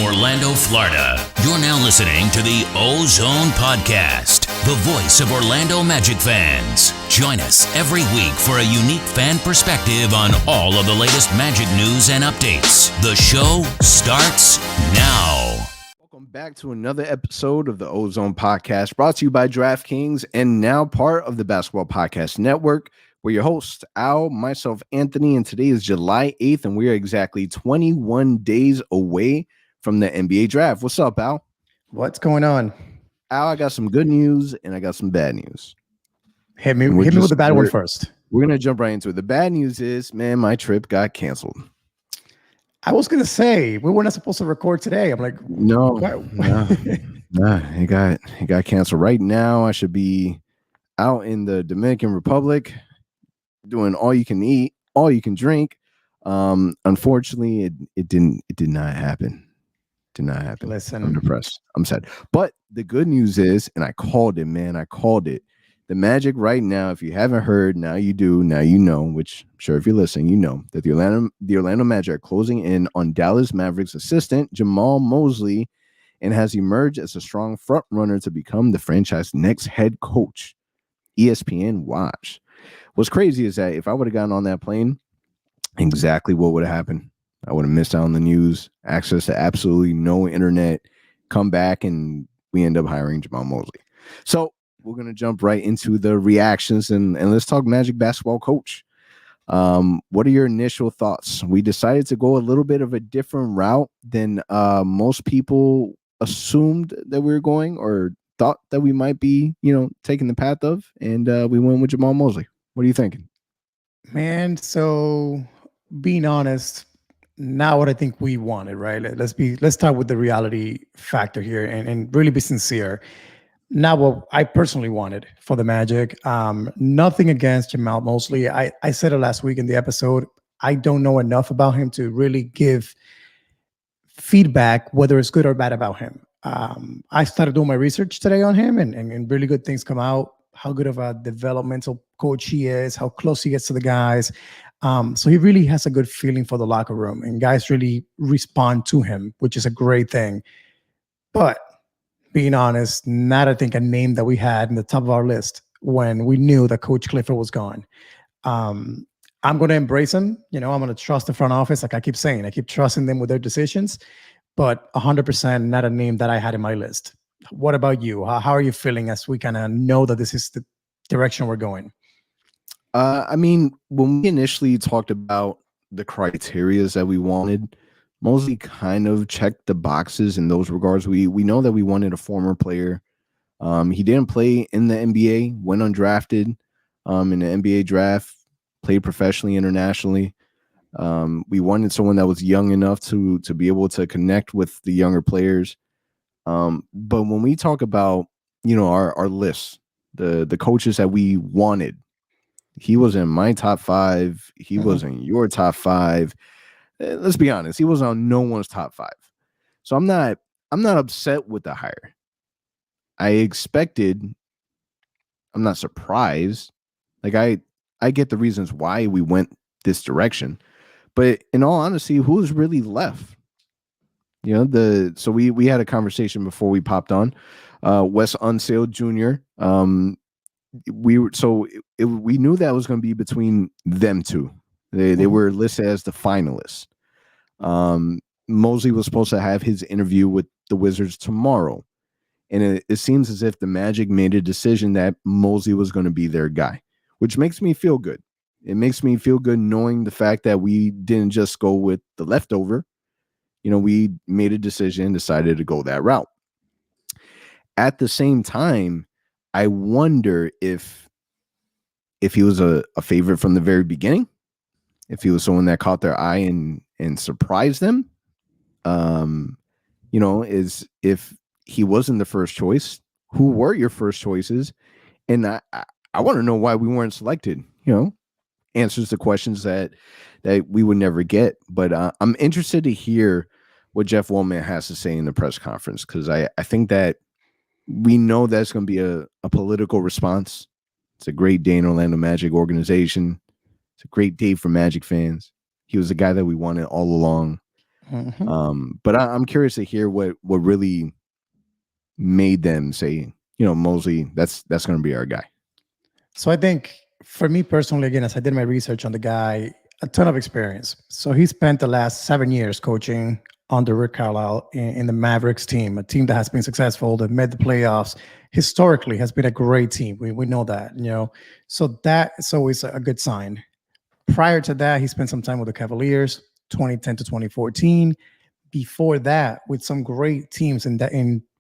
Orlando, Florida. You're now listening to the OZone Podcast, the voice of Orlando Magic fans. Join us every week for a unique fan perspective on all of the latest Magic news and updates. The show starts now. Welcome back to another episode of the OZone Podcast, brought to you by DraftKings and now part of the Basketball Podcast Network. We're your hosts, Al, myself, Anthony, and today is July 8th, and we are exactly 21 days away from the NBA draft. What's up, Al? What's going on? Al, I got some good news and I got some bad news. Hit me with the bad one first. We're going to jump right into it. The bad news is, man, my trip got canceled. I was going to say, we were not supposed to record today. I'm like, no, it got canceled. Right now, I should be out in the Dominican Republic doing all you can eat, all you can drink. Unfortunately, it did not happen. Listen, I'm depressed. I'm sad. But the good news is, and I called it, man. I called it. The Magic right now, if you haven't heard, now you do. Now you know, which I'm sure if you're listening, you know that the Orlando Magic are closing in on Dallas Mavericks assistant Jamahl Mosley and has emerged as a strong front runner to become the franchise's next head coach. ESPN watch. What's crazy is that if I would have gotten on that plane, exactly what would have happened. I would have missed out on the news, access to absolutely no internet, come back, and we end up hiring Jamahl Mosley. So we're going to jump right into the reactions, and let's talk Magic basketball coach. What are your initial thoughts? We decided to go a little bit of a different route than most people assumed that we were going or thought that we might be, taking the path of, and we went with Jamahl Mosley. What are you thinking? Man, so being honest, not what I think we wanted, right? Let's start with the reality factor here and really be sincere. Not what I personally wanted for the Magic. Nothing against Jamahl Mosley. I said it last week in the episode. I don't know enough about him to really give feedback, whether it's good or bad about him. I started doing my research today on him and really good things come out. How good of a developmental coach he is, how close he gets to the guys. So he really has a good feeling for the locker room and guys really respond to him, which is a great thing. But being honest, not I think a name that we had in the top of our list when we knew that Coach Clifford was gone. I'm going to embrace him. I'm going to trust the front office. Like I keep saying, I keep trusting them with their decisions, but 100% not a name that I had in my list. What about you? How are you feeling as we kind of know that this is the direction we're going? When we initially talked about the criterias that we wanted, Mosley kind of checked the boxes in those regards. We know that we wanted a former player. He didn't play in the NBA, went undrafted in the NBA draft, played professionally, internationally. We wanted someone that was young enough to be able to connect with the younger players. But when we talk about, our list, the coaches that we wanted, he was in my top 5. He was in your top 5. Let's be honest. He was on no one's top 5. So I'm not upset with the hire. I'm not surprised. Like I get the reasons why we went this direction, but in all honesty, who's really left? So we had a conversation before we popped on. Wes Unseld Jr. We knew that was going to be between them two. They were listed as the finalists. Mosley was supposed to have his interview with the Wizards tomorrow, and it seems as if the Magic made a decision that Mosley was going to be their guy, which makes me feel good. It makes me feel good knowing the fact that we didn't just go with the leftover. We made a decision, decided to go that route. At the same time, I wonder if he was a favorite from the very beginning, if he was someone that caught their eye and surprised them, is if he wasn't the first choice, who were your first choices? And I want to know why we weren't selected, answers to questions that we would never get. But I'm interested to hear what Jeff Wellman has to say in the press conference, because I think that we know that's going to be a political response. It's a great day in Orlando Magic organization. It's a great day for Magic fans. He was the guy that we wanted all along. Mhm. But I'm curious to hear what really made them say, Mosley, that's going to be our guy. So I think for me personally, again, as I did my research on the guy, a ton of experience. So he spent the last 7 years coaching under Rick Carlisle in the Mavericks team, a team that has been successful, that made the playoffs. Historically, has been a great team. We know that. So that is always a good sign. Prior to that, he spent some time with the Cavaliers, 2010 to 2014. Before that, with some great teams in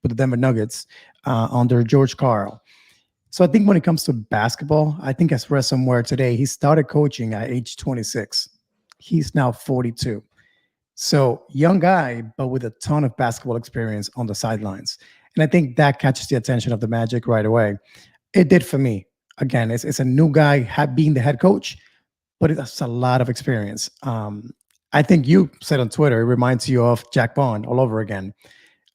with the Denver Nuggets under George Karl. So I think when it comes to basketball, I think I read somewhere today, he started coaching at age 26. He's now 42. So young guy, but with a ton of basketball experience on the sidelines. And I think that catches the attention of the Magic right away. It did for me. Again, it's a new guy being the head coach, but it's a lot of experience. I think you said on Twitter, it reminds you of Jack Bond all over again.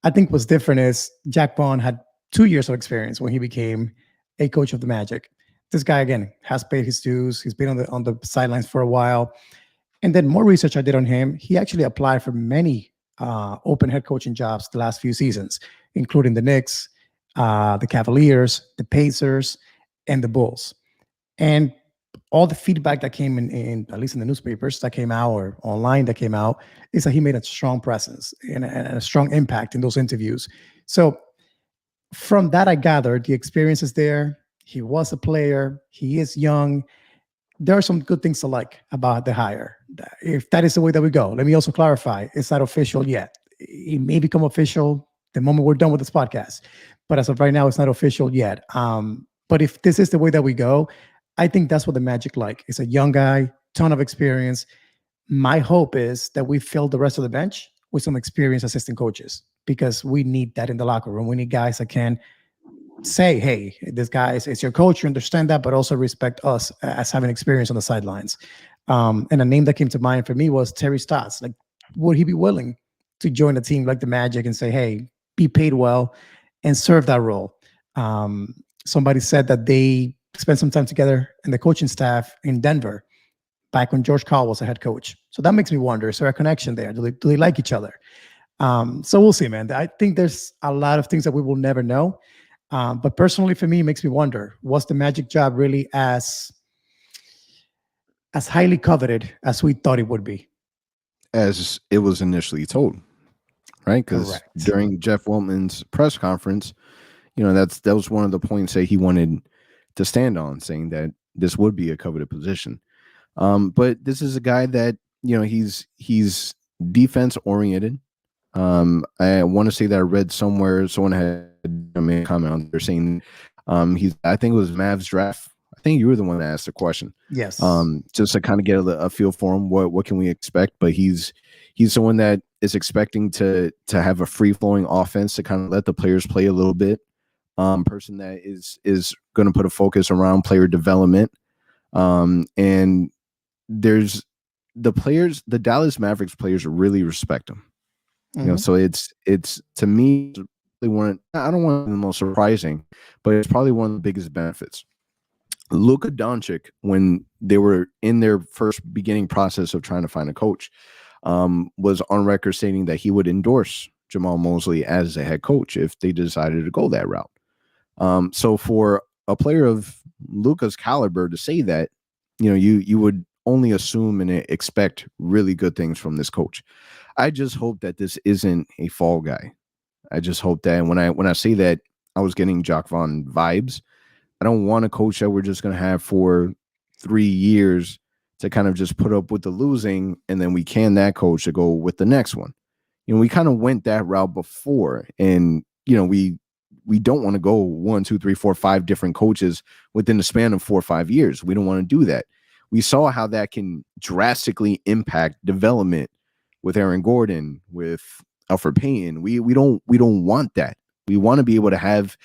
I think what's different is Jack Bond had 2 years of experience when he became a coach of the Magic. This guy again has paid his dues. He's been on the sidelines for a while. And then more research I did on him, he actually applied for many open head coaching jobs the last few seasons, including the Knicks, the Cavaliers, the Pacers, and the Bulls. And all the feedback that came in at least in the newspapers that came out or online that came out, is that he made a strong presence and a strong impact in those interviews. So from that, I gathered the experience is there. He was a player. He is young. There are some good things to like about the hire. If that is the way that we go, let me also clarify, it's not official yet. It may become official the moment we're done with this podcast. But as of right now, it's not official yet. But if this is the way that we go, I think that's what the Magic like. It's a young guy, ton of experience. My hope is that we fill the rest of the bench with some experienced assistant coaches, because we need that in the locker room. We need guys that can say, hey, this guy is your coach, you understand that, but also respect us as having experience on the sidelines. And a name that came to mind for me was Terry Stotts. Like, would he be willing to join a team like the Magic and say, hey, be paid well and serve that role? Somebody said that they spent some time together in the coaching staff in Denver back when George Karl was a head coach. So that makes me wonder, is there a connection there? Do they like each other? So we'll see, man. I think there's a lot of things that we will never know. But personally, for me, it makes me wonder, was the Magic job really as highly coveted as we thought it would be? As it was initially told, right? Because during Jeff Weltman's press conference, that was one of the points that he wanted to stand on, saying that this would be a coveted position. But this is a guy that, he's defense oriented. I want to say that I read somewhere someone had made a comment on there saying I think it was Mavs draft. I think you were the one that asked the question. Yes. Just to kind of get a feel for him, what can we expect? But he's someone that is expecting to have a free flowing offense, to kind of let the players play a little bit. Person that is going to put a focus around player development. And there's the Dallas Mavericks players really respect him. So it's to me, I don't want the most surprising, but it's probably one of the biggest benefits. Luka Doncic, when they were in their first beginning process of trying to find a coach, was on record stating that he would endorse Jamahl Mosley as a head coach if they decided to go that route. So for a player of Luka's caliber to say that, you would only assume and expect really good things from this coach. I just hope that this isn't a fall guy. I just hope that, and when I say that, I was getting Jacques Vaughn vibes. I don't want a coach that we're just going to have for 3 years to kind of just put up with the losing, and then we can that coach to go with the next one. We kind of went that route before, and we don't want to go 1, 2, 3, 4, 5 different coaches within the span of 4 or 5 years. We don't want to do that. We saw how that can drastically impact development with Aaron Gordon, with Alfred Payton. We don't want that. We want to be able to have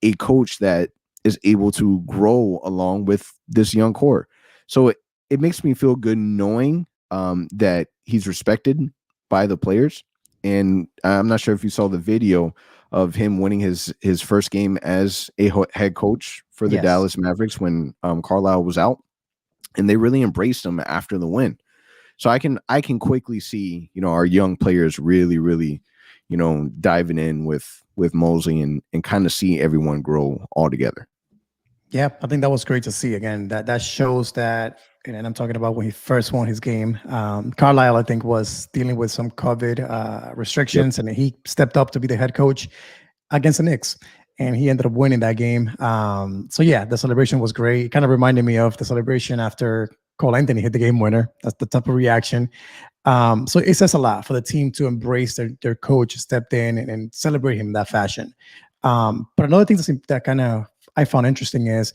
a coach that is able to grow along with this young core. So it makes me feel good knowing that he's respected by the players. And I'm not sure if you saw the video of him winning his first game as a head coach for the Dallas Mavericks when Carlisle was out, and they really embraced him after the win. So I can quickly see, our young players really, diving in with Mosley and kind of see everyone grow all together. Yeah, I think that was great to see. Again, that shows that, and I'm talking about when he first won his game. Carlisle, I think, was dealing with some COVID Yep. restrictions, and he stepped up to be the head coach against the Knicks, and he ended up winning that game. So yeah, the celebration was great. It kind of reminded me of the celebration after Cole Anthony hit the game winner. That's the type of reaction. So it says a lot for the team to embrace their coach stepped in and celebrate him in that fashion. But another thing that kind of I found interesting is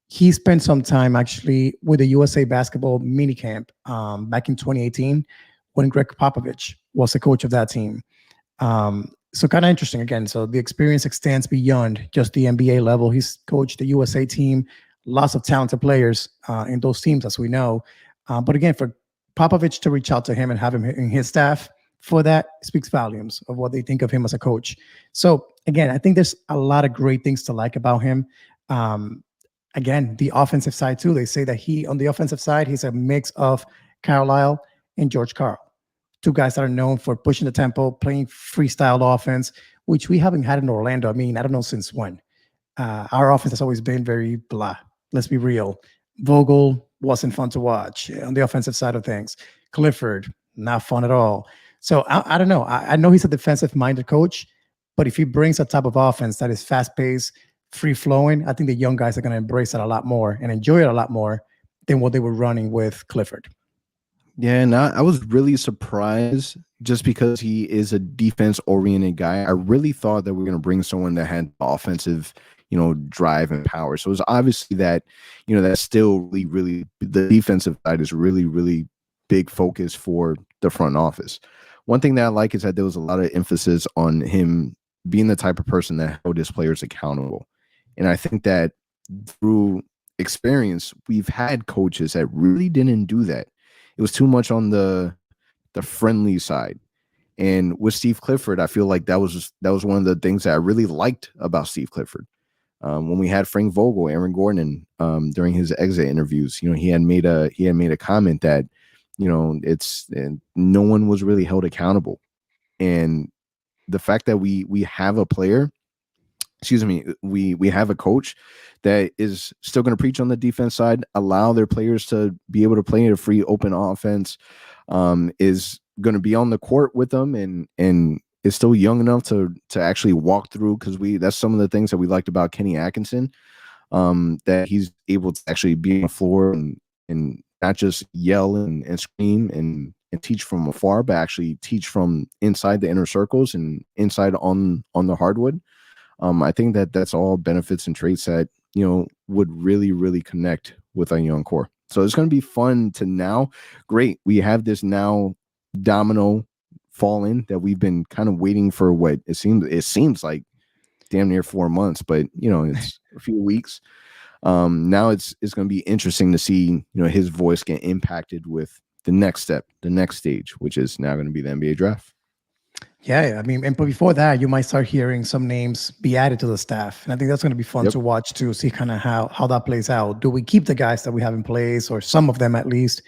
he spent some time actually with the USA basketball minicamp back in 2018 when Greg Popovich was the coach of that team. So kind of interesting again. So the experience extends beyond just the NBA level. He's coached the USA team, lots of talented players in those teams, as we know. But again, for Popovich to reach out to him and have him in his staff for that speaks volumes of what they think of him as a coach. So again, I think there's a lot of great things to like about him. Again, the offensive side too. They say that on the offensive side, he's a mix of Carlisle and George Karl, two guys that are known for pushing the tempo, playing freestyle offense, which we haven't had in Orlando. I mean, I don't know since when. Our offense has always been very blah. Let's be real. Vogel wasn't fun to watch on the offensive side of things. Clifford, not fun at all. So I don't know. I know he's a defensive-minded coach, but if he brings a type of offense that is fast-paced, free-flowing, I think the young guys are going to embrace it a lot more and enjoy it a lot more than what they were running with Clifford. Yeah, and I was really surprised just because he is a defense-oriented guy. I really thought that we were going to bring someone that had offensive, drive and power. So it's obviously that, that's still really the defensive side is really big focus for the front office. One thing that I like is that there was a lot of emphasis on him being the type of person that held his players accountable. And I think that through experience, we've had coaches that really didn't do that. It was too much on the friendly side. And with Steve Clifford, I feel like that was one of the things that I really liked about Steve Clifford. When we had Frank Vogel, Aaron Gordon, during his exit interviews, he had made a comment that, no one was really held accountable. And the fact that we have a player, we have a coach that is still going to preach on the defense side, allow their players to be able to play in a free open offense, is going to be on the court with them and is still young enough to actually walk through, because that's some of the things that we liked about Kenny Atkinson, that he's able to actually be on the floor and not just yell and scream and teach from afar, but actually teach from inside the inner circles and inside on the hardwood. I think that's all benefits and traits that, would really connect with our young core. So it's going to be fun to great. We have this now domino fall in that we've been kind of waiting for what it seems like damn near 4 months, but it's a few weeks. Now it's going to be interesting to see, his voice get impacted with the next step, the next stage, which is now going to be the NBA draft. Yeah, I mean, but before that, you might start hearing some names be added to the staff, and I think that's going to be fun to watch to see kind of how that plays out. Do we keep the guys that we have in place, or some of them at least?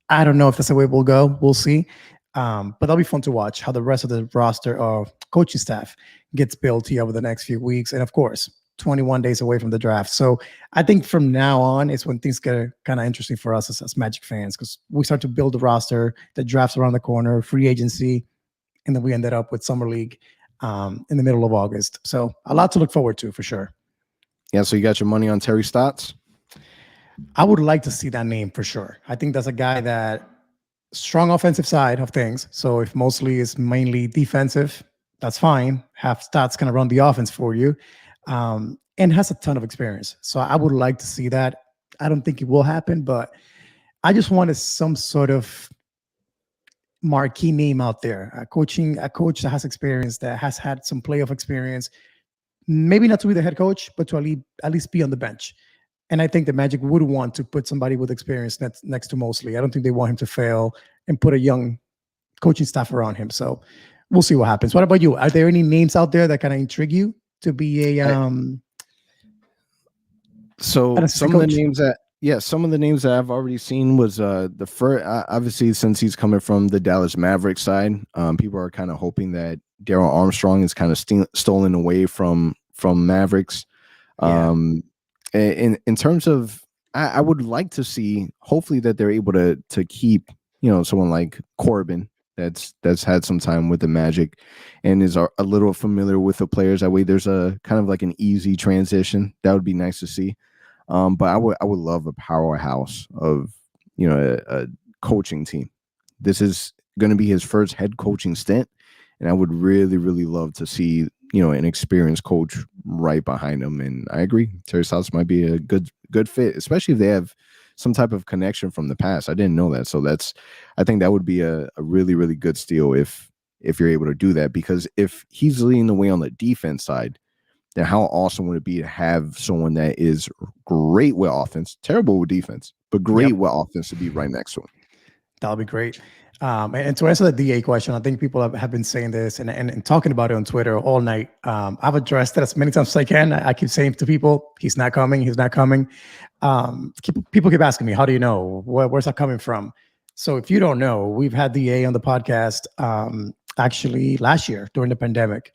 I don't know if that's the way we'll go. We'll see. But that'll be fun to watch how the rest of the roster of coaching staff gets built here over the next few weeks, and of course, 21 days away from the draft. So I think from now on is when things get kind of interesting for us as Magic fans, because we start to build the roster, the draft's around the corner, free agency, and then we ended up with Summer League in the middle of August. So a lot to look forward to for sure. Yeah, so you got your money on Terry Stotts? I would like to see that name for sure. I think that's a guy that strong offensive side of things. So if Mosley is mainly defensive, that's fine. Have Stotts kind of run the offense for you, and has a ton of experience. So I would like to see that. I don't think it will happen, but I just wanted some sort of marquee name out there, a coach that has experience, that has had some playoff experience, maybe not to be the head coach, but to at least be on the bench. And I think the Magic would want to put somebody with experience next to Mosley. I don't think they want him to fail and put a young coaching staff around him. So we'll see what happens. What about you? Are there any names out there that kind of intrigue you to be a so some of the names that Yeah, some of the names that I've already seen was the first. Obviously, since he's coming from the Dallas Mavericks side, people are kind of hoping that Darryl Armstrong is kind of stolen away from Mavericks. Yeah. In terms of, I would like to see, hopefully, that they're able to keep someone like Corbin that's had some time with the Magic and is a little familiar with the players. That way, there's a kind of like an easy transition. That would be nice to see. But I would love a powerhouse of a coaching team. This is going to be his first head coaching stint, and I would really really love to see an experienced coach right behind him. And I agree, Terry Stotts might be a good fit, especially if they have some type of connection from the past. I didn't know that, so I think that would be a really really good steal if you're able to do that, because if he's leading the way on the defense side, then how awesome would it be to have someone that is great with offense, terrible with defense, but great with offense to be right next to him? That'll be great. And to answer the DA question, I think people have been saying this and talking about it on Twitter all night. I've addressed it as many times as I can. I keep saying to people, he's not coming. He's not coming. People keep asking me, how do you know? Where's that coming from? So if you don't know, we've had DA on the podcast actually last year during the pandemic.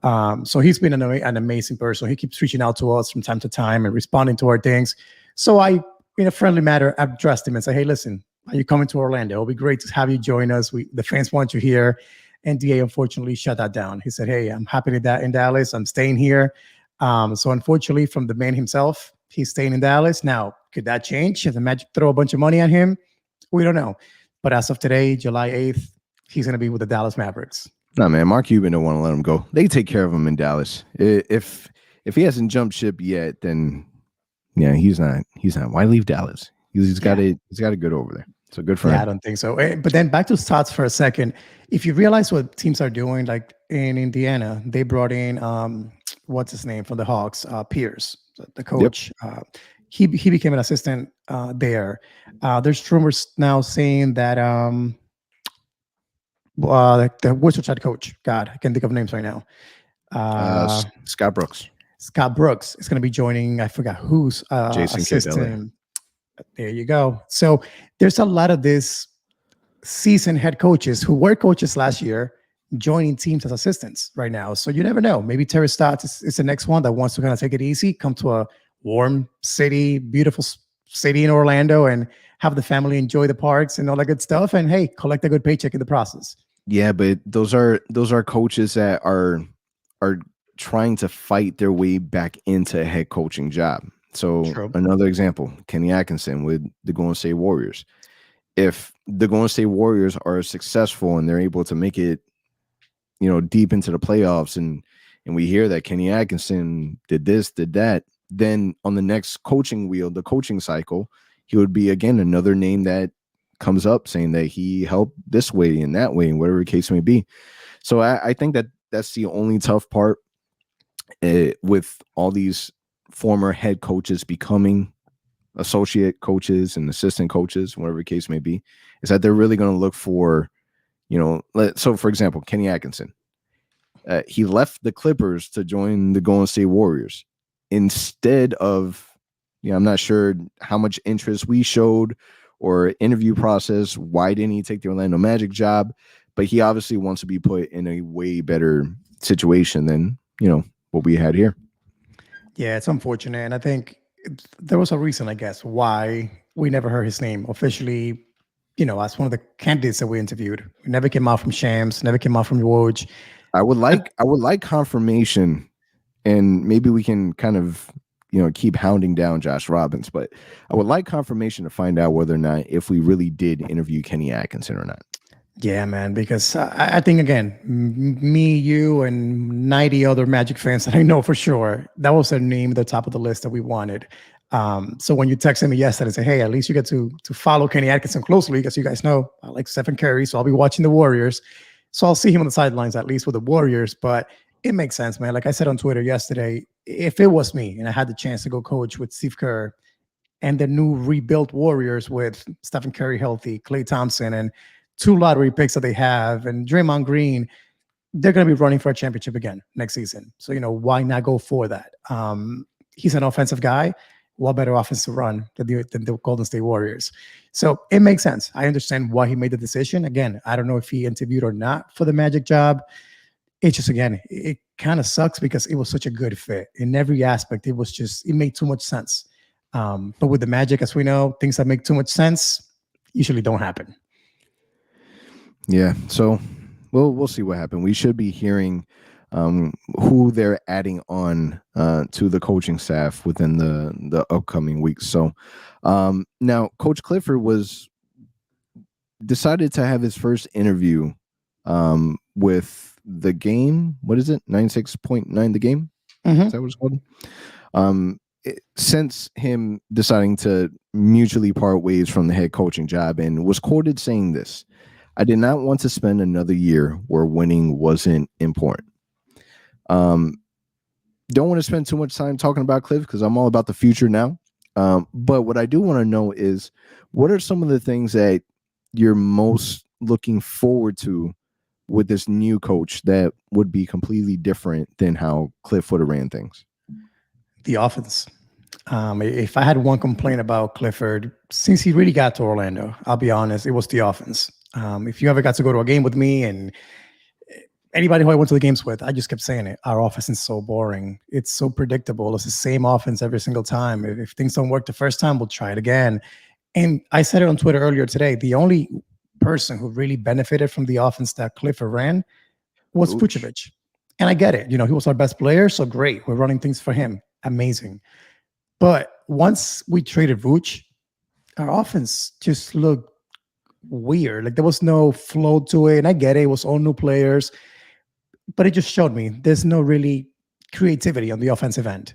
So he's been an amazing person. He keeps reaching out to us from time to time and responding to our things. So I, in a friendly manner, addressed him and said, hey, listen, are you coming to Orlando? It'll be great to have you join us. The fans want you here. And DA unfortunately shut that down. He said, hey, I'm happy in Dallas. I'm staying here. So unfortunately, from the man himself, he's staying in Dallas. Now, could that change? If the Magic throw a bunch of money at him? We don't know. But as of today, July 8th, he's going to be with the Dallas Mavericks. No, man, Mark Cuban don't want to let him go. They take care of him in Dallas. If he hasn't jumped ship yet, then yeah, he's not. Why leave Dallas? He's got it good over there. So good for him. I don't think so. But then back to Stotts for a second. If you realize what teams are doing, like in Indiana, they brought in what's his name from the Hawks, Pierce, the coach. Yep. He became an assistant there. There's rumors now saying that the Wizards head coach, God, I can't think of names right now. Scott Brooks. Scott Brooks is going to be joining. I forgot who's Jason assistant. There you go. So there's a lot of this seasoned head coaches who were coaches last year joining teams as assistants right now. So you never know. Maybe Terry Stotts is the next one that wants to kind of take it easy, come to a warm city, beautiful city in Orlando, and have the family enjoy the parks and all that good stuff. And hey, collect a good paycheck in the process. Yeah, but those are coaches that are trying to fight their way back into a head coaching job. So another example, Kenny Atkinson with the Golden State Warriors. If the Golden State Warriors are successful and they're able to make it, deep into the playoffs, and we hear that Kenny Atkinson did this, did that, then on the next coaching wheel, the coaching cycle, he would be again another name that comes up saying that he helped this way and that way and whatever the case may be. So I think that's the only tough part with all these former head coaches becoming associate coaches and assistant coaches, whatever the case may be, is that they're really going to look for, so for example, Kenny Atkinson, he left the Clippers to join the Golden State Warriors instead of, I'm not sure how much interest we showed or interview process. Why didn't he take the Orlando Magic job? But he obviously wants to be put in a way better situation than, what we had here. Yeah, it's unfortunate. And I think there was a reason, I guess, why we never heard his name officially, as one of the candidates that we interviewed. We never came out from Shams, never came out from Woj. I would like confirmation, and maybe we can kind of, keep hounding down Josh Robbins, but I would like confirmation to find out whether or not if we really did interview Kenny Atkinson or not. Yeah, man, because I think, again, me, you, and 90 other Magic fans that I know for sure, that was a name at the top of the list that we wanted. So when you texted me yesterday and say, hey, at least you get to follow Kenny Atkinson closely, because you guys know I like Stephen Curry, so I'll be watching the Warriors. So I'll see him on the sidelines, at least with the Warriors. But it makes sense, man. Like I said on Twitter yesterday, if it was me and I had the chance to go coach with Steve Kerr and the new rebuilt Warriors with Stephen Curry healthy, Klay Thompson, and 2 lottery picks that they have, and Draymond Green, they're going to be running for a championship again next season. So, why not go for that? He's an offensive guy. what better offense to run than the Golden State Warriors? So it makes sense. I understand why he made the decision. Again, I don't know if he interviewed or not for the Magic job. It just, again, it kind of sucks because it was such a good fit in every aspect. It made too much sense. But with the Magic, as we know, things that make too much sense usually don't happen. Yeah. So we'll see what happens. We should be hearing who they're adding on to the coaching staff within the upcoming weeks. So now Coach Clifford decided to have his first interview with the game. What is it? 96.9 the game? Mm-hmm. Is that what it's called? Since him deciding to mutually part ways from the head coaching job, and was quoted saying this: "I did not want to spend another year where winning wasn't important." Don't want to spend too much time talking about Cliff because I'm all about the future now. But what I do want to know is, what are some of the things that you're most looking forward to with this new coach that would be completely different than how Cliff would have ran things? The offense. If I had one complaint about Clifford, since he really got to Orlando, I'll be honest, it was the offense. If you ever got to go to a game with me, and anybody who I went to the games with, I just kept saying it. Our offense is so boring. It's so predictable. It's the same offense every single time. If things don't work the first time, we'll try it again. And I said it on Twitter earlier today. The only person who really benefited from the offense that Clifford ran was Vucevic. And I get it. He was our best player, so great. We're running things for him. Amazing. But once we traded Vuce, our offense just looked weird. Like there was no flow to it. And I get it. It was all new players. But it just showed me there's no really creativity on the offensive end.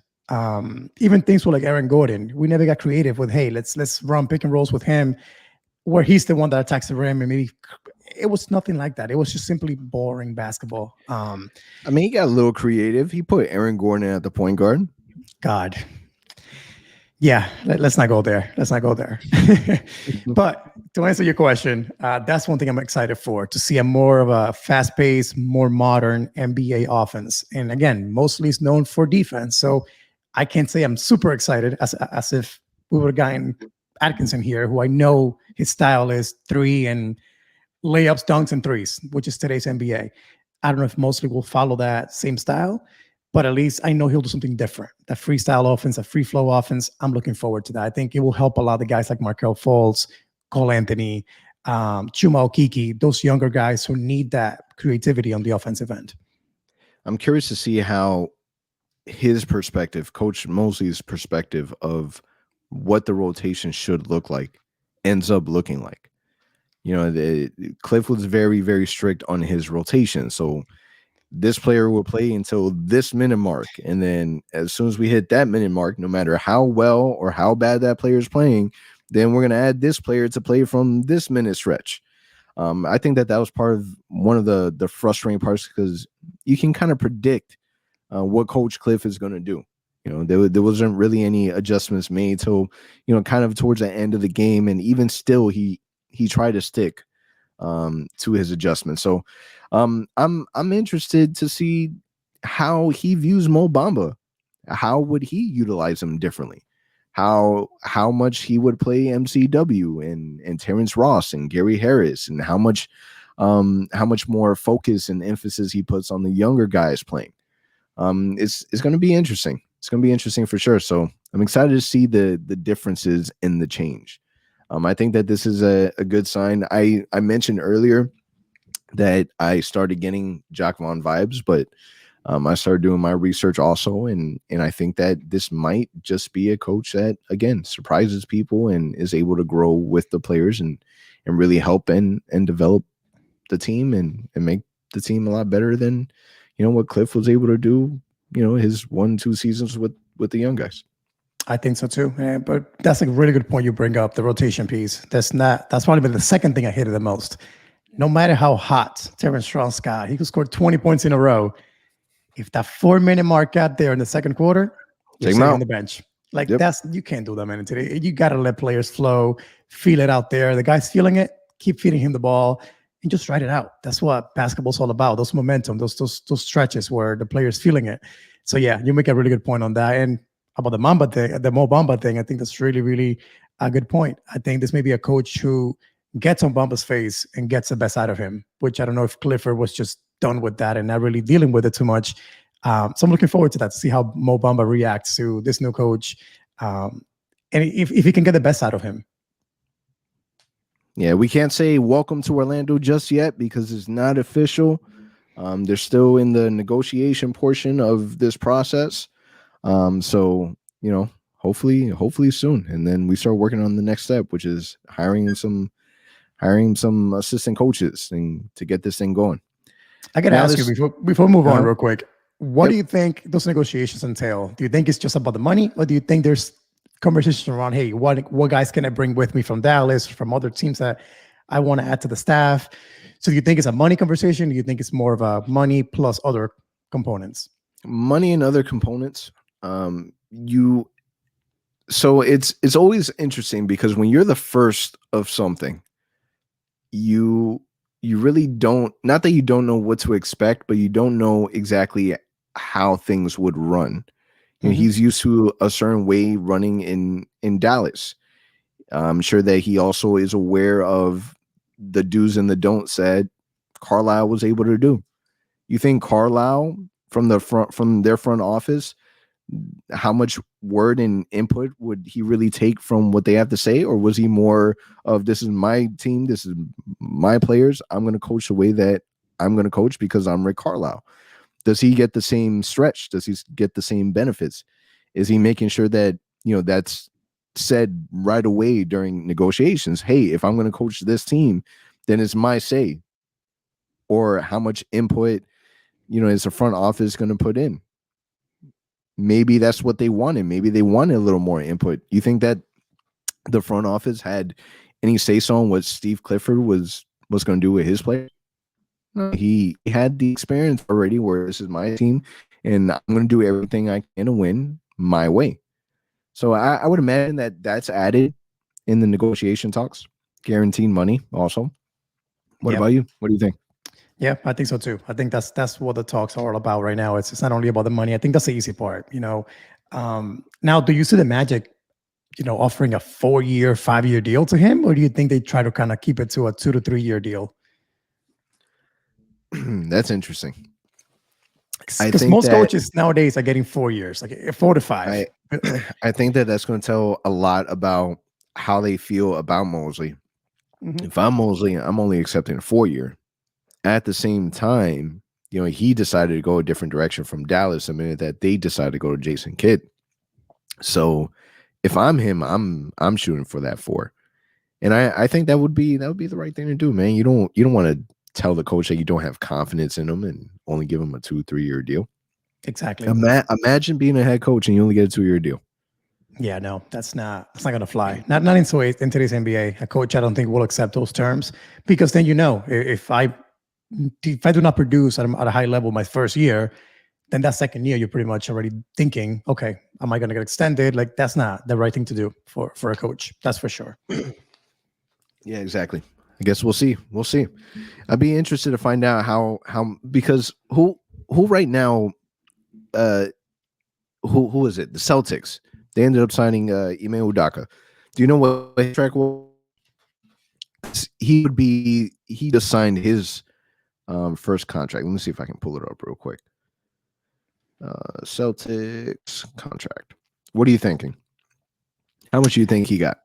Even things with like Aaron Gordon, we never got creative with, hey, let's run pick and rolls with him, where he's the one that attacks the rim, and maybe it was nothing like that. It was just simply boring basketball. He got a little creative. He put Aaron Gordon at the point guard. God. Yeah, let's not go there. But to answer your question, that's one thing I'm excited for, to see a more of a fast-paced, more modern NBA offense. And again, mostly it's known for defense. So I can't say I'm super excited as if we would have gotten Atkinson here, who I know his style is 3 and layups, dunks, and threes, which is today's NBA. I don't know if Mosley will follow that same style, but at least I know he'll do something different. That freestyle offense, a free flow offense, I'm looking forward to that. I think it will help a lot of the guys like Markelle Fultz, Cole Anthony, Chuma Okeke, those younger guys who need that creativity on the offensive end. I'm curious to see how his perspective, Coach Mosley's perspective of what the rotation should look like, ends up looking like. Cliff was very, very strict on his rotation. So this player will play until this minute mark. And then as soon as we hit that minute mark, no matter how well or how bad that player is playing, then we're going to add this player to play from this minute stretch. I think that was part of one of the frustrating parts, because you can kind of predict what Coach Cliff is going to do. There wasn't really any adjustments made till, kind of towards the end of the game. And even still, he tried to stick to his adjustments. So I'm interested to see how he views Mo Bamba. How would he utilize him differently? How much he would play MCW and Terrence Ross and Gary Harris, and how much more focus and emphasis he puts on the younger guys playing. It's going to be interesting. It's going to be interesting for sure. So I'm excited to see the differences in the change. I think that this is a good sign. I mentioned earlier that I started getting Jacques Vaughn vibes, but I started doing my research also, and I think that this might just be a coach that, again, surprises people and is able to grow with the players and really help and develop the team and make the team a lot better than, what Cliff was able to do, his 1-2 seasons with the young guys. I think so too, man. But that's a really good point you bring up, the rotation piece. That's probably been the second thing I hated the most. No matter how hot Terrence Ross got, he could score 20 points in a row. If that 4-minute mark got there in the second quarter, you're sitting on the bench. Like you can't do that, man. Today, you got to let players flow, feel it out there. The guy's feeling it, keep feeding him the ball, and just ride it out. That's what basketball's all about. Those momentum, those stretches where the player's feeling it. So yeah, you make a really good point on that. And about the Mamba thing, the Mo Bamba thing, I think that's really, really a good point. I think this may be a coach who gets on Bamba's face and gets the best out of him, which I don't know if Clifford was just done with that and not really dealing with it too much. So I'm looking forward to that, to see how Mo Bamba reacts to this new coach, and if he can get the best out of him. Yeah, we can't say welcome to Orlando just yet because it's not official. They're still in the negotiation portion of this process. So, hopefully soon. And then we start working on the next step, which is hiring some assistant coaches and to get this thing going. I got to ask you before we move on real quick. What Yep. do you think those negotiations entail? Do you think it's just about the money, or do you think there's conversations around, hey, what guys can I bring with me from Dallas, from other teams that I want to add to the staff? So do you think it's a money conversation? Do you think it's more of a money plus other components? Money and other components. So it's always interesting because when you're the first of something, you really don't, not that you don't know what to expect, but you don't know exactly how things would run. You know, he's used to a certain way running in Dallas. I'm sure that he also is aware of the do's and the don'ts that Carlisle was able to do. You think Carlisle from their front office, how much word and input would he really take from what they have to say? Or was he more of, this is my team, this is my players, I'm going to coach the way that I'm going to coach because I'm Rick Carlisle? Does he get the same stretch? Does he get the same benefits? Is he making sure that, that's said right away during negotiations? Hey, if I'm going to coach this team, then it's my say. Or how much input, is the front office going to put in? Maybe that's what they wanted. Maybe they wanted a little more input. You think that the front office had any say-so on what Steve Clifford was going to do with his players? No, he had the experience already where this is my team and I'm going to do everything I can to win my way. So I would imagine that that's added in the negotiation talks, guaranteed money also. What about you? What do you think? Yeah, I think so too. I think that's what the talks are all about right now. It's not only about the money. I think that's the easy part. Now, do you see the Magic, offering a 4-year, 5-year deal to him, or do you think they try to kind of keep it to a 2 to 3 year deal? That's interesting. Because most coaches nowadays are getting 4 years, like 4 to 5. I think that that's going to tell a lot about how they feel about Mosley. If I'm Mosley, I'm only accepting a 4-year. At the same time, he decided to go a different direction from Dallas the minute that they decided to go to Jason Kidd. So if I'm him, I'm shooting for that 4. And I think that would be the right thing to do, man. You don't want to tell the coach that you don't have confidence in him and only give him a 2-3 year deal. Exactly. Imagine being a head coach and you only get a 2-year deal. Yeah, no, that's not gonna fly. Not in today's NBA. A coach, I don't think, will accept those terms, because then if I do not produce at a high level my first year, then that second year you're pretty much already thinking, okay, am I going to get extended? Like, that's not the right thing to do for a coach. That's for sure. Yeah, exactly. I guess we'll see. I'd be interested to find out how because who right now, who is it? The Celtics. They ended up signing Ime Udoka. Do you know what his track was? He just signed his first contract. Let me see if I can pull it up real quick. Celtics contract. What are you thinking? How much do you think he got?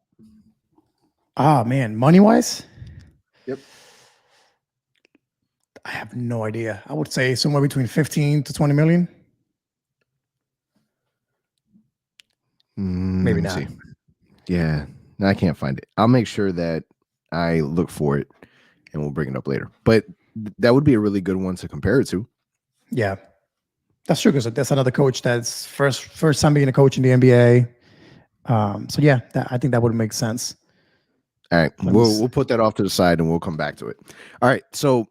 Ah, man, money wise? Yep. I have no idea. I would say somewhere between 15 to 20 million. Maybe not. See. Yeah, no, I can't find it. I'll make sure that I look for it and we'll bring it up later. But that would be a really good one to compare it to. Yeah, that's true, because that's another coach that's first time being a coach in the NBA. So yeah, I think that would make sense. All right, we'll put that off to the side and we'll come back to it. All right, so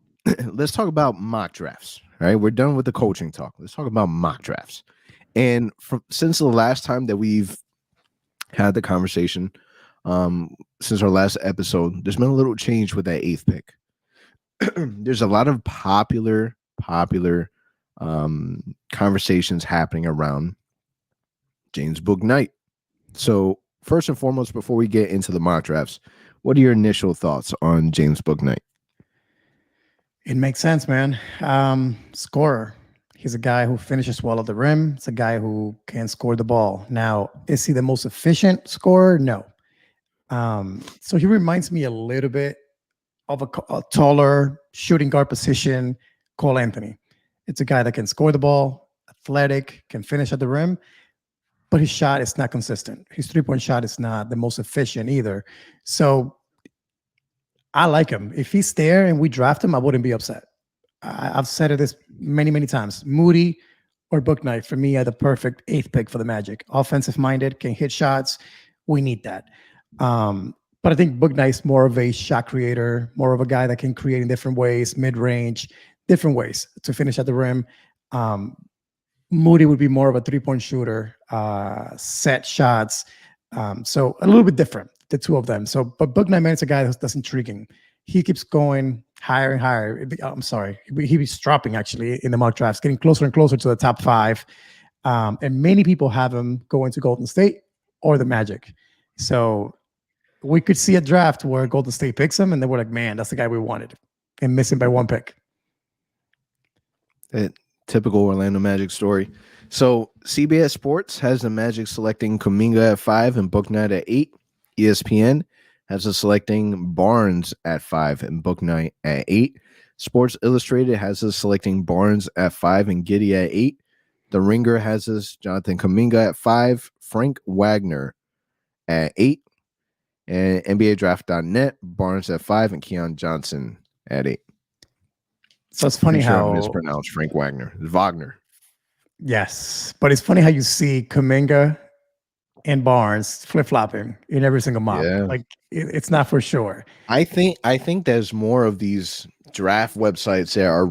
let's talk about mock drafts. All right, we're done with the coaching talk. Let's talk about mock drafts. And since the last time that we've had the conversation, since our last episode, there's been a little change with that 8th pick. There's a lot of popular conversations happening around James Bouknight. So first and foremost, before we get into the mock drafts, what are your initial thoughts on James Bouknight? It makes sense, man. Scorer. He's a guy who finishes well at the rim. It's a guy who can score the ball. Now, is he the most efficient scorer? No. So he reminds me a little bit of a taller shooting guard position, Cole Anthony. It's a guy that can score the ball, athletic, can finish at the rim, but his shot is not consistent. His three-point shot is not the most efficient either. So I like him. If he's there and we draft him, I wouldn't be upset. I've said it this many, many times. Moody or Bouknight, for me, are the perfect 8th pick for the Magic. Offensive-minded, can hit shots. We need that. But I think Bouknight's more of a shot creator, more of a guy that can create in different ways, mid-range, different ways to finish at the rim. Moody would be more of a three-point shooter, set shots. So a little bit different, the two of them. So, but Bouknight, man, it's a guy that's intriguing. He keeps going higher and higher. I'm sorry. He was dropping, actually, in the mock drafts, getting closer and closer to the top 5. And many people have him going to Golden State or the Magic. So we could see a draft where Golden State picks him, and they were like, man, that's the guy we wanted, and miss him by 1 pick. Typical Orlando Magic story. So CBS Sports has the Magic selecting Kuminga at 5 and Bouknight at 8. ESPN has us selecting Barnes at 5 and Bouknight at 8. Sports Illustrated has us selecting Barnes at 5 and Giddey at 8. The Ringer has us Jonathan Kuminga at 5, Frank Wagner at 8. And NBA Draft.net, Barnes at 5 and Keon Johnson at 8. So it's funny how I mispronounced Frank Wagner. Wagner. Yes, but it's funny how you see Kuminga and Barnes flip-flopping in every single mock. Yeah. Like it's not for sure. I think there's more of these draft websites that are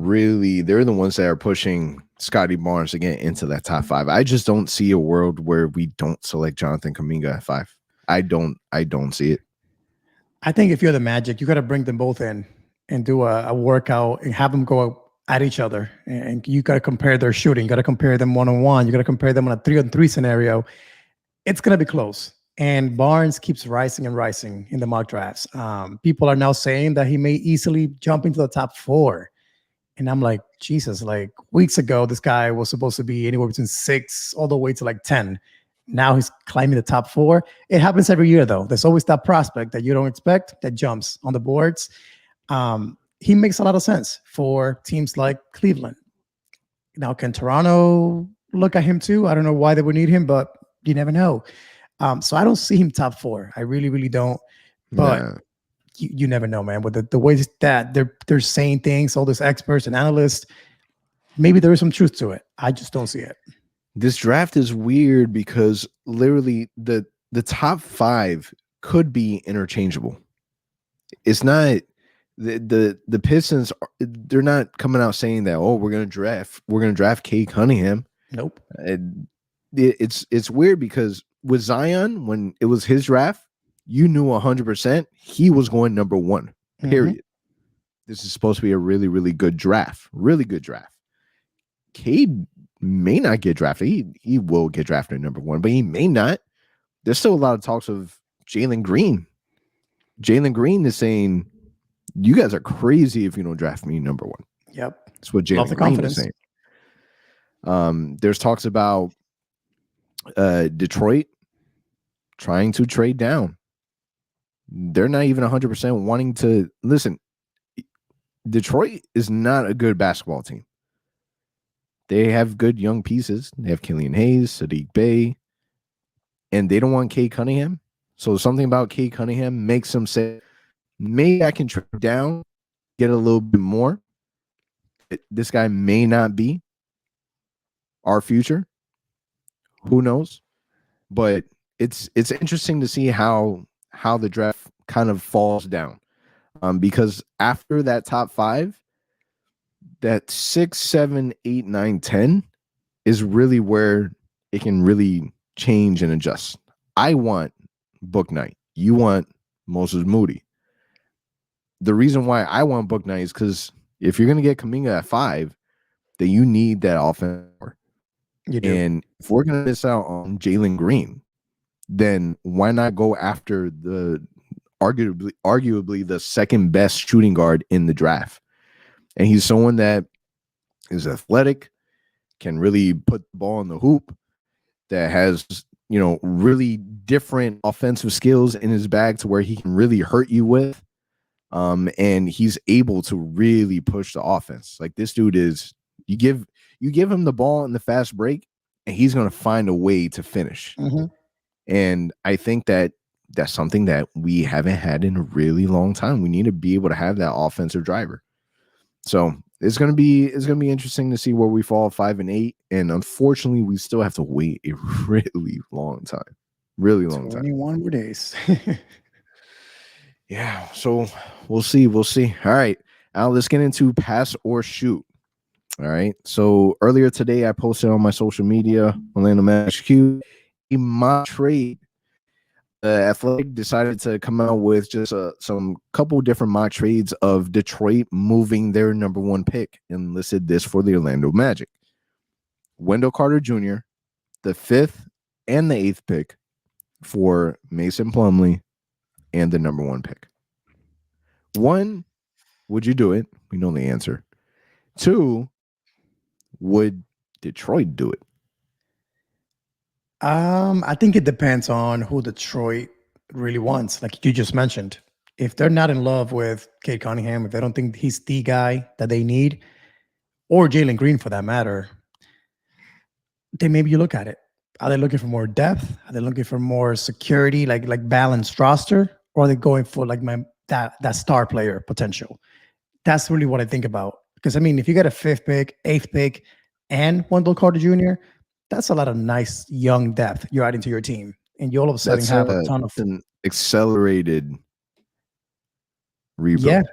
they're the ones that are pushing Scotty Barnes to get into that top 5. I just don't see a world where we don't select Jonathan Kuminga at 5. I don't see it. I think if you're the Magic, you got to bring them both in and do a workout and have them go at each other. And you got to compare their shooting. You got to compare them one-on-one. You got to compare them on a 3-on-3 scenario. It's going to be close. And Barnes keeps rising and rising in the mock drafts. People are now saying that he may easily jump into the top 4. And I'm like, Jesus, like weeks ago, this guy was supposed to be anywhere between 6 all the way to like 10. Now he's climbing the top 4. It happens every year, though. There's always that prospect that you don't expect that jumps on the boards. He makes a lot of sense for teams like Cleveland. Now, can Toronto look at him too? I don't know why they would need him, but you never know. So I don't see him top 4. I really, really don't. But you never know, man. With the way that they're saying things, all these experts and analysts, maybe there is some truth to it. I just don't see it. This draft is weird because literally the top 5 could be interchangeable. It's not the Pistons. They're not coming out saying that, oh, we're gonna draft Cade Cunningham. Nope. It's weird because with Zion, when it was his draft, you knew 100% he was going number 1. Period. Mm-hmm. This is supposed to be a really, really good draft. Really good draft. Cade may not get drafted. He will get drafted number 1, but he may not. There's still a lot of talks of Jalen Green. Jalen Green is saying, you guys are crazy if you don't draft me number 1. Yep. That's what Jalen Green is saying. There's talks about Detroit trying to trade down. They're not even 100% wanting to listen. Detroit is not a good basketball team. They have good young pieces. They have Killian Hayes, Sadiq Bey, and they don't want Cade Cunningham. So something about Cade Cunningham makes them say, maybe I can trade down, get a little bit more. This guy may not be our future. Who knows? But it's interesting to see how the draft kind of falls down. Because after that top 5, that 6, 7, 8, 9, 10 is really where it can really change and adjust. I want Bouknight. You want Moses Moody. The reason why I want Bouknight is because if you're going to get Kuminga at 5, then you need that offense. You do. And if we're going to miss out on Jalen Green, then why not go after the arguably the second best shooting guard in the draft? And he's someone that is athletic, can really put the ball in the hoop, that has, really different offensive skills in his bag to where he can really hurt you with. And he's able to really push the offense. Like, this dude is, you give him the ball in the fast break, and he's going to find a way to finish. Mm-hmm. And I think that that's something that we haven't had in a really long time. We need to be able to have that offensive driver. So it's gonna be interesting to see where we fall 5 and 8. And unfortunately, we still have to wait a really long time. Really long 21 more days. Yeah. So we'll see. All right. Now let's get into pass or shoot. All right. So earlier today, I posted on my social media, Orlando Magic Q, in my trade. Athletic decided to come out with just some couple different mock trades of Detroit moving their number 1 pick and listed this for the Orlando Magic. Wendell Carter Jr., the 5th and the 8th pick for Mason Plumlee, and the number 1 pick. 1, would you do it? We know the answer. 2, would Detroit do it? I think it depends on who Detroit really wants. Like you just mentioned, if they're not in love with Cade Cunningham, if they don't think he's the guy that they need, or Jalen Green for that matter, then maybe you look at it. Are they looking for more depth? Are they looking for more security, like balanced roster, or are they going for like that star player potential? That's really what I think about. Because I mean, if you get a 5th pick, 8th pick, and Wendell Carter Jr., that's a lot of nice young depth you're adding to your team, and you all of a sudden have a ton of an accelerated rebuild. Yeah,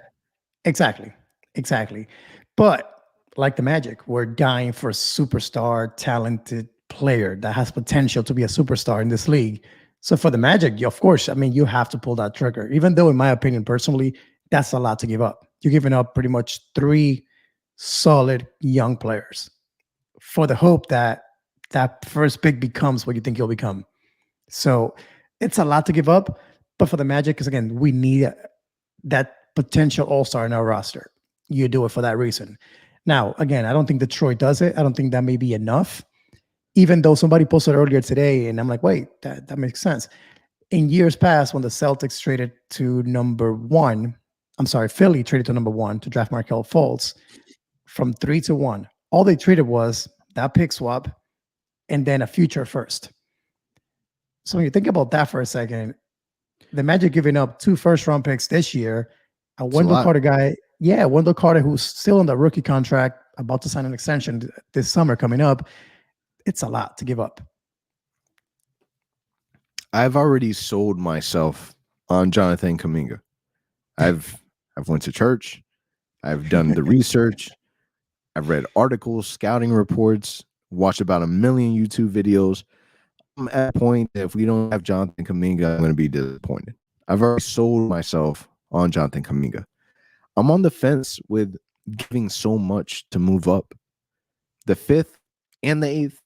exactly. But like the Magic, we're dying for a superstar, talented player that has potential to be a superstar in this league. So for the Magic, of course, I mean, you have to pull that trigger. Even though, in my opinion, personally, that's a lot to give up. You're giving up pretty much 3 solid young players for the hope that that first pick becomes what you think he'll become. So it's a lot to give up. But for the Magic, because again, we need that potential all-star in our roster. You do it for that reason. Now, again, I don't think Detroit does it. I don't think that may be enough. Even though somebody posted earlier today, and I'm like, wait, that makes sense. In years past, when the Celtics traded to number 1, Philly traded to number 1 to draft Markelle Fultz from 3 to 1. All they traded was that pick swap and then a future first. So when you think about that for a second, the Magic giving up 2 first-round picks this year, a Wendell Carter guy, Wendell Carter, who's still on the rookie contract, about to sign an extension this summer coming up. It's a lot to give up. I've already sold myself on Jonathan Kuminga. I've went to church. I've done the research. I've read articles, scouting reports, watched about 1 million YouTube videos. I'm at a point that if we don't have Jonathan Kuminga, I'm going to be disappointed. I've already sold myself on Jonathan Kuminga. I'm on the fence with giving so much to move up. The 5th and the 8th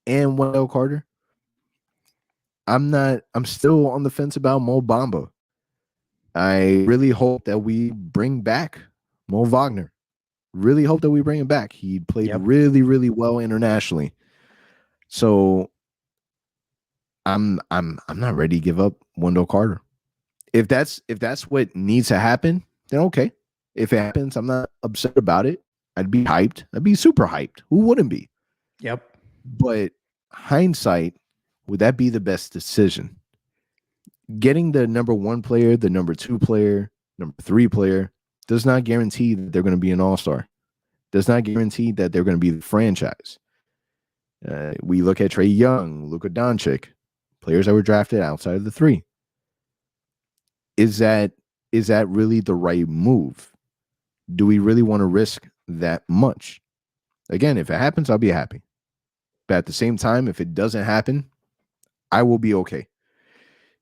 and Wendell Carter. I'm still on the fence about Mo Bamba. I really hope that we bring back Mo Wagner. Really hope that we bring him back. He played really, really well internationally. So I'm not ready to give up Wendell Carter. If that's what needs to happen, then okay. If it happens, I'm not upset about it. I'd be hyped. I'd be super hyped. Who wouldn't be? Yep. But hindsight, would that be the best decision? Getting the number 1 player, the number 2 player, number 3 player does not guarantee that they're going to be an all-star. Does not guarantee that they're going to be the franchise. We look at Trae Young, Luka Doncic, players that were drafted outside of the 3. Is that really the right move? Do we really want to risk that much? Again, if it happens, I'll be happy. But at the same time, if it doesn't happen, I will be okay.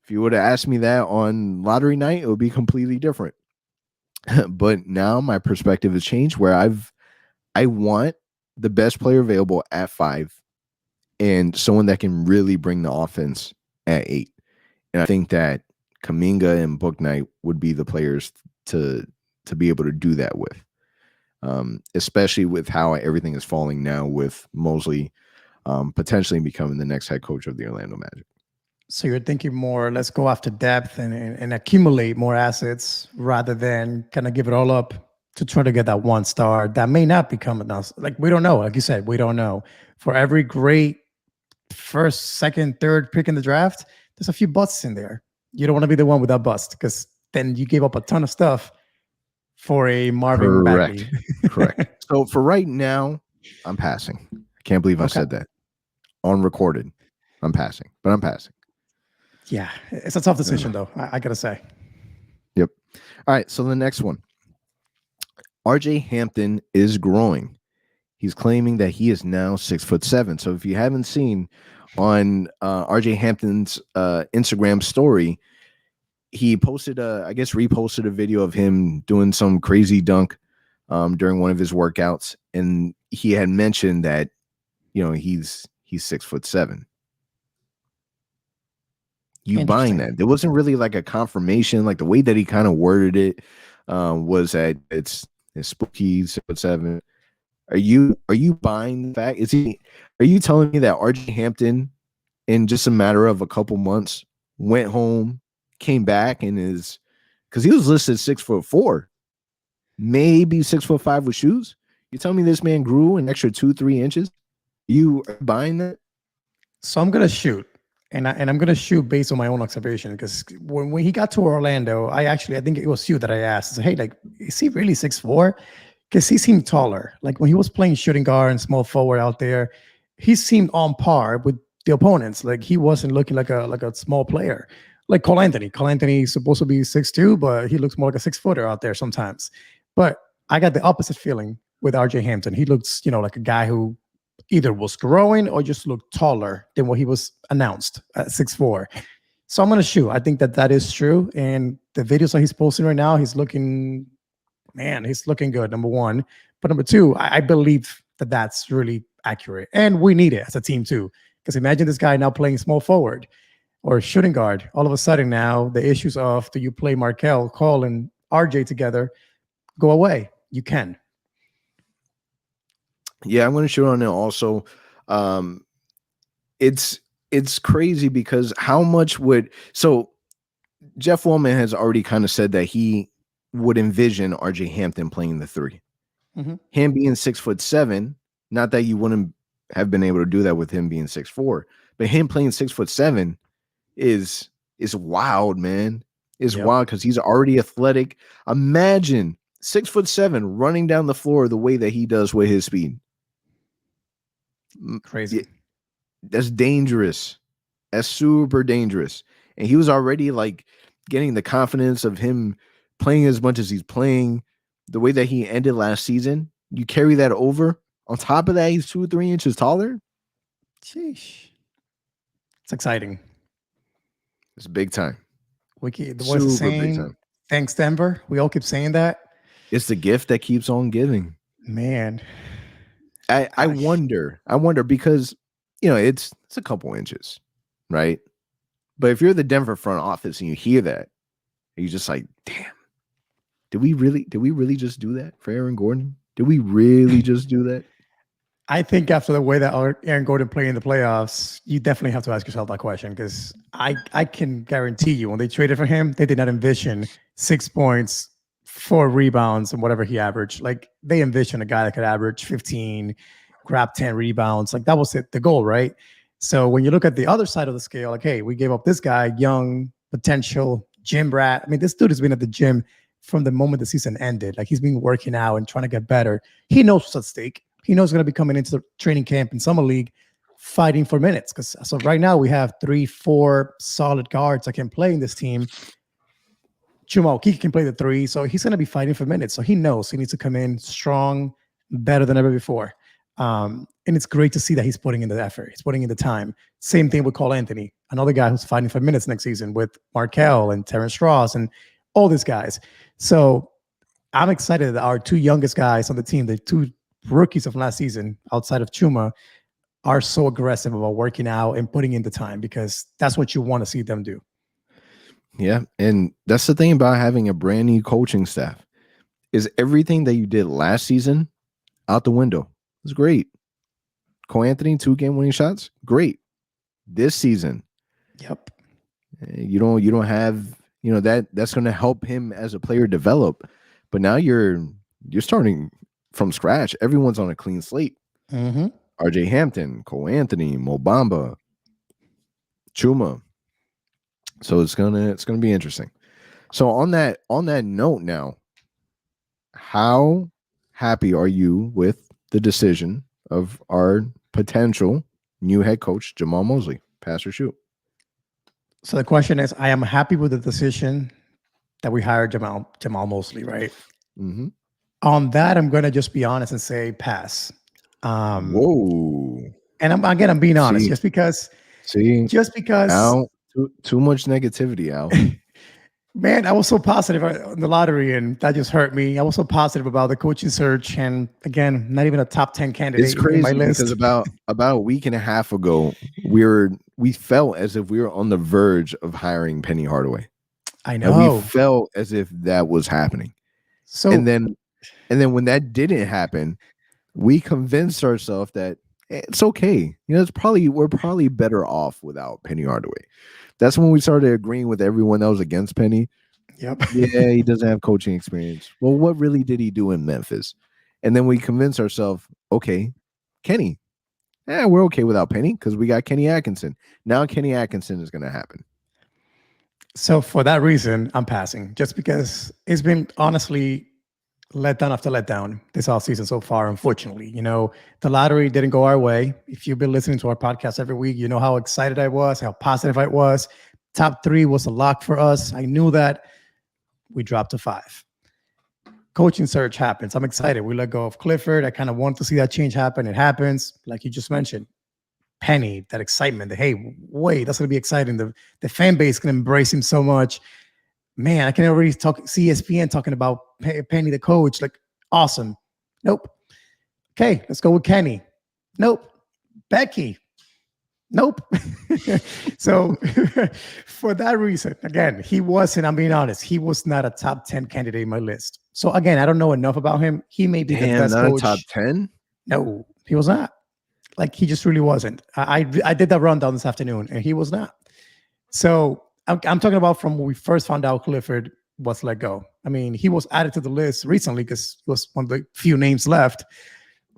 If you would have asked me that on lottery night, it would be completely different. But now my perspective has changed where I want the best player available at 5. and someone that can really bring the offense at 8. And I think that Kuminga and Bouknight would be the players to be able to do that with, especially with how everything is falling now with Mosley potentially becoming the next head coach of the Orlando Magic. So you're thinking more, let's go after depth and accumulate more assets rather than kind of give it all up to try to get that one star that may not become enough. Like, we don't know. Like you said, we don't know. For every great first, second, third pick in the draft, there's a few busts in there. You don't want to be the one with that bust because then you gave up a ton of stuff for a Marvin Bagley. Correct. So for right now, I'm passing. I can't believe I said that on recorded. I'm passing, but I'm passing. Yeah, it's a tough decision, though. I got to say. Yep. All right, so the next one. RJ Hampton is growing. He's claiming that he is now 6'7". So if you haven't seen on RJ Hampton's Instagram story, he posted reposted a video of him doing some crazy dunk during one of his workouts, and he had mentioned that, you know, he's 6'7". You buying that? There wasn't really like a confirmation. Like the way that he kind of worded it was that it's spooky 6'7". Are you buying the fact? Are you telling me that RJ Hampton, in just a matter of a couple months, went home, came back, and is, because he was listed 6'4", maybe 6'5" with shoes? You telling me this man grew an extra 2-3 inches? You are buying that? So I'm gonna shoot. And I'm going to shoot based on my own observation, because when he got to Orlando, I think it was you that I asked, hey, like, is he really 6'4"? Because he seemed taller. Like when he was playing shooting guard and small forward out there, he seemed on par with the opponents. Like he wasn't looking like a small player. Like Cole Anthony. Cole Anthony is supposed to be 6'2", but he looks more like a 6-footer out there sometimes. But I got the opposite feeling with RJ Hampton. He looks, like a guy who either was growing or just looked taller than what he was announced at 6'4". So I'm going to shoot. I think that is true. And the videos that he's posting right now, he's looking good, number one. But number two, I believe that that's really accurate. And we need it as a team too. Because imagine this guy now playing small forward or shooting guard. All of a sudden now, the issues of, do you play Markelle, Cole, and RJ together go away? You can. Yeah, I'm going to shoot on it also. It's crazy because how much Jeff Wellman has already kind of said that he would envision RJ Hampton playing the 3. Mm-hmm. Him being 6'7", not that you wouldn't have been able to do that with him being 6'4", but him playing 6'7" is wild, man. Is wild because he's already athletic. Imagine 6'7" running down the floor the way that he does with his speed. Crazy. That's dangerous. That's super dangerous. And he was already like getting the confidence of him playing as much as he's playing. The way that he ended last season, you carry that over. On top of that, he's 2-3 inches taller. Sheesh. It's exciting. It's big time. The voice is saying, thanks, Denver. We all keep saying that. It's the gift that keeps on giving. Man. I wonder because, it's a couple inches, right? But if you're the Denver front office and you hear that, you're just like, damn, did we really just do that for Aaron Gordon? Did we really just do that? I think after the way that Aaron Gordon played in the playoffs, you definitely have to ask yourself that question, because I can guarantee you when they traded for him, they did not envision 6 points, 4 rebounds, and whatever he averaged. Like they envisioned a guy that could average 15, grab 10 rebounds. Like that was the goal, right? So when you look at the other side of the scale, like, hey, we gave up this guy, young, potential, gym rat. I mean, this dude has been at the gym from the moment the season ended. Like he's been working out and trying to get better. He knows what's at stake. He knows he's going to be coming into the training camp in summer league fighting for minutes. Because so right now we have 3-4 solid guards that can play in this team. Jamahl can play the 3, so he's going to be fighting for minutes. So he knows he needs to come in strong, better than ever before. And it's great to see that he's putting in the effort. He's putting in the time. Same thing with Cole Anthony, another guy who's fighting for minutes next season with Markelle and Terrence Ross and all these guys. So I'm excited that our 2 youngest guys on the team, the 2 rookies of last season outside of Chuma, are so aggressive about working out and putting in the time because that's what you want to see them do. Yeah. And that's the thing about having a brand new coaching staff is everything that you did last season out the window. It's great. Cole Anthony, 2 game winning shots. Great. This season. Yep. You don't have, that's going to help him as a player develop. But now you're starting from scratch. Everyone's on a clean slate. Mm-hmm. RJ Hampton, Cole Anthony, Mo Bamba, Chuma. So it's gonna be interesting. So on that note now, how happy are you with the decision of our potential new head coach, Jamahl Mosley? Pass or shoot? So the question is, I am happy with the decision that we hired Jamahl Mosley, right? Mm-hmm. On that, I'm gonna just be honest and say pass. Whoa! And I'm being honest, just because Al, too much negativity, Al. Man, I was so positive on the lottery, and that just hurt me. I was so positive about the coaching search, and again, not even a top 10 candidate. It's crazy in my list. Because about a week and a half ago, we felt as if we were on the verge of hiring Penny Hardaway. I know. And we felt as if that was happening. So and then when that didn't happen, we convinced ourselves that it's okay. We're probably better off without Penny Hardaway. That's when we started agreeing with everyone that was against Penny. Yep. Yeah, he doesn't have coaching experience. Well, what really did he do in Memphis? And then we convinced ourselves, okay, Kenny. Yeah, we're okay without Penny because we got Kenny Atkinson. Now Kenny Atkinson is going to happen. So for that reason, I'm passing. Just because it's been honestly letdown after letdown this offseason so far, unfortunately. The lottery didn't go our way. If you've been listening to our podcast every week, you know how excited I was, how positive I was. Top 3 was a lock for us. I knew that. We dropped to 5. Coaching search happens. I'm excited. We let go of Clifford. I kind of want to see that change happen. It happens. Like you just mentioned, Penny, that excitement. Hey, wait, that's going to be exciting. The fan base can embrace him so much. Man, I can already see ESPN talking about Penny, the coach. Like, awesome. Nope. Okay, let's go with Kenny. Nope. Becky. Nope. So for that reason, again, I'm being honest, he was not a top 10 candidate in my list. So again, I don't know enough about him. He may be the best not coach. A top 10? No, he was not. Like, he just really wasn't. I did that rundown this afternoon, and he was not. So I'm talking about from when we first found out Clifford was let go. I mean, he was added to the list recently because he was one of the few names left.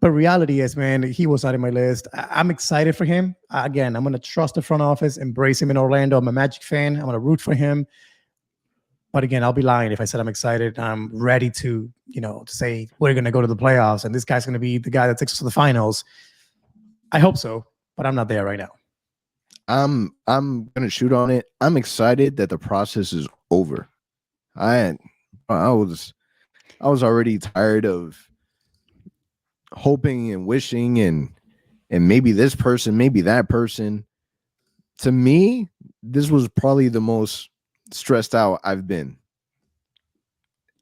But reality is, man, he was not in my list. I'm excited for him. Again, I'm going to trust the front office, embrace him in Orlando. I'm a Magic fan. I'm going to root for him. But again, I'll be lying if I said I'm excited. I'm ready to say we're going to go to the playoffs and this guy's going to be the guy that takes us to the finals. I hope so, but I'm not there right now. I'm going to shoot on it. I'm excited that the process is over. I was already tired of hoping and wishing and maybe this person, maybe that person. To me, this was probably the most stressed out I've been.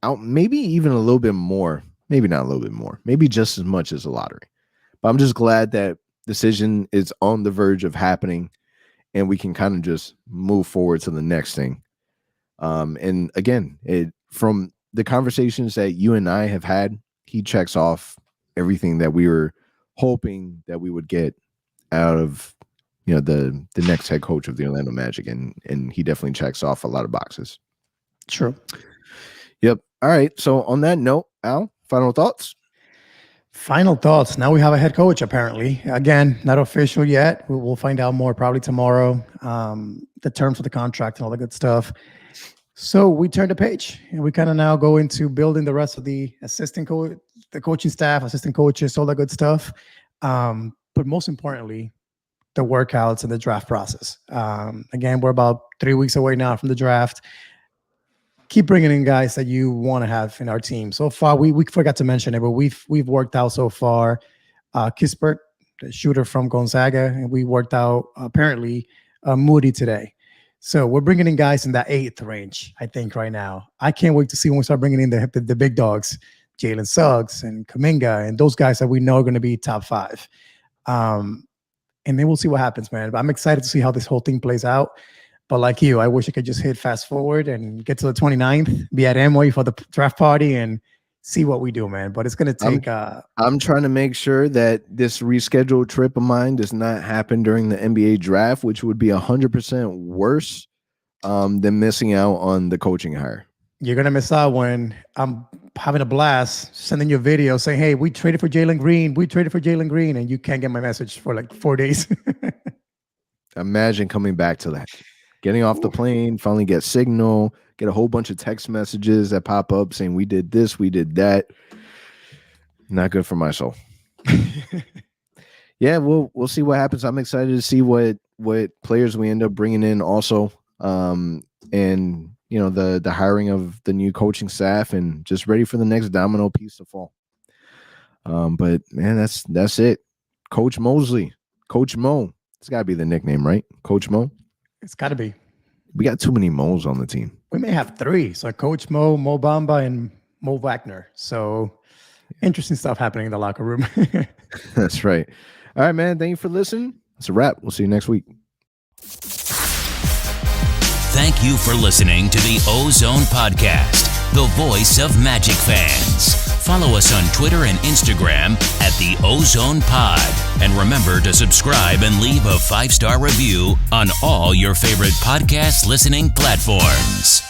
Out, maybe even a little bit more. Maybe not a little bit more. Maybe just as much as the lottery. But I'm just glad that decision is on the verge of happening and we can kind of just move forward to the next thing. And again, from the conversations that you and I have had, he checks off everything that we were hoping that we would get out of the next head coach of the Orlando Magic, and he definitely checks off a lot of boxes. True. Yep. All right. So on that note, Al, final thoughts? Final thoughts. Now we have a head coach, apparently. Again, not official yet. We'll find out more probably tomorrow. The terms of the contract and all the good stuff. So we turn the page and we kind of now go into building the rest of the the coaching staff, assistant coaches, all that good stuff. But most importantly, the workouts and the draft process. Again, we're about 3 weeks away now from the draft. Keep bringing in guys that you want to have in our team. So far, we forgot to mention it, but we've worked out so far. Kispert, the shooter from Gonzaga, and we worked out apparently Moody today. So we're bringing in guys in that 8th range, I think, right now. I can't wait to see when we start bringing in the big dogs, Jalen Suggs and Kuminga, and those guys that we know are going to be top 5. and then we'll see what happens, man. But I'm excited to see how this whole thing plays out. But like you, I wish I could just hit fast forward and get to the 29th, be at Amway for the draft party, and see what we do, man. But it's going to take... I'm trying to make sure that this rescheduled trip of mine does not happen during the NBA draft, which would be 100% worse than missing out on the coaching hire. You're going to miss out when I'm having a blast, sending you a video saying, hey, we traded for Jalen Green, and you can't get my message for like 4 days. Imagine coming back to that. Getting off the plane, finally get signal, get a whole bunch of text messages that pop up saying we did this, we did that. Not good for my soul. Yeah, we'll see what happens. I'm excited to see what players we end up bringing in also. And you know, the hiring of the new coaching staff, and just ready for the next domino piece to fall. But man, that's it. Coach Mosley, Coach Mo. It's got to be the nickname, right? Coach Mo. It's got to be. We got too many Mo's on the team. We may have 3. So Coach Mo, Mo Bamba, and Mo Wagner. So interesting stuff happening in the locker room. That's right. All right, man. Thank you for listening. That's a wrap. We'll see you next week. Thank you for listening to the OZone Podcast, the voice of Magic fans. Follow us on Twitter and Instagram at the OZone Pod. And remember to subscribe and leave a 5-star review on all your favorite podcast listening platforms.